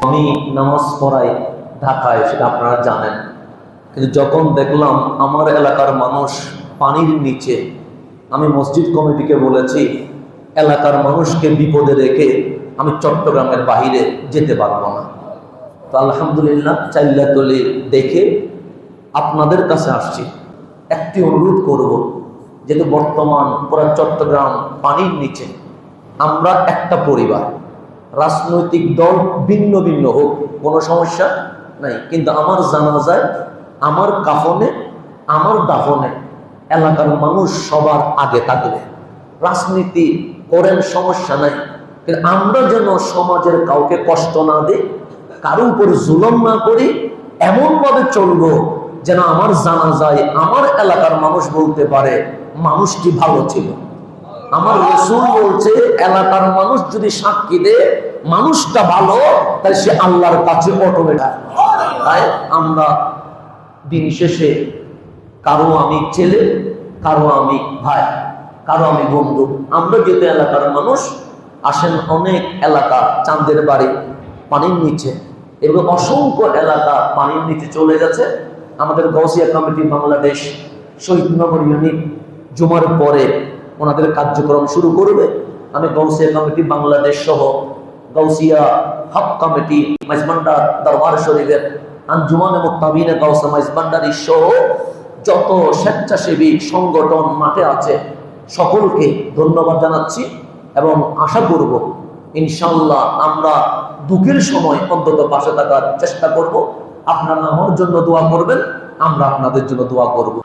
আমি নামাজ পড়াই ঢাকায়, সেটা আপনারা জানেন। কিন্তু যখন দেখলাম আমার এলাকার মানুষ পানির নিচে, আমি মসজিদ কমিটিকে বলেছি এলাকার মানুষকে বিপদে রেখে আমি চট্টগ্রামের বাহিরে যেতে পারবো না। তো আলহামদুলিল্লাহ চাইল্লাতলি দেখে আপনাদের কাছে আসছি। একটি অনুরোধ করব, যেহেতু বর্তমান পুরা চট্টগ্রাম পানির নিচে, আমরা একটা পরিবার, রাজনৈতিক দল ভিন্ন ভিন্ন হোক কোনো সমস্যা নাই, কিন্তু আমার জানাজায়, আমার কাফনে, আমার দাফনে এলাকার মানুষ সবার আগে থাকবে। রাজনীতি করেন, সমস্যা নাই, কিন্তু আমরা যেন সমাজের কাউকে কষ্ট না দিই, কারো উপর জুলুম না করি, এমন ভাবে চলবো যেন আমার জানাজায় আমার এলাকার মানুষ বলতে পারে মানুষটি ভালো ছিল। আমার রাসূল বলছে এলাকার মানুষ যদি সাক্ষী দেয় মানুষটা ভালো, তাহলে সে আল্লাহর কাছে অটোমেটিক। তাই আমরা দিন শেষে কারো আমি ছেলে, কারো আমি ভাই, কারো আমি বন্ধু। আমরা যেতে এলাকার মানুষ আসেন, অনেক এলাকা চাঁদের বাড়ি পানির নিচে, এবং অসংখ্য এলাকা পানির নিচে চলে গেছে। আমাদের গাউসিয়া কমিটি বাংলাদেশ শহীদনগর ইউনিট জুমার পরে ওনাদের কার্যক্রম শুরু করবে। আমি গাউসিয়া কমিটি বাংলাদেশ সহ গাউসিয়া হক কমিটি মাইজবান্ডার দরবার শরীফের আঞ্জুমানে মুত্তাবিনে গাউসা মাইজবান্ডারি সহ যত স্বেচ্ছাসেবী সংগঠন মাঠে আছে সকলকে ধন্যবাদ জানাচ্ছি, এবং আশা করব ইনশাআল্লাহ আমরা দুঃখের সময় অন্তত পাশে থাকার চেষ্টা করব। আপনারা আমার জন্য দোয়া করবেন, আমরা আপনাদের জন্য দোয়া করব।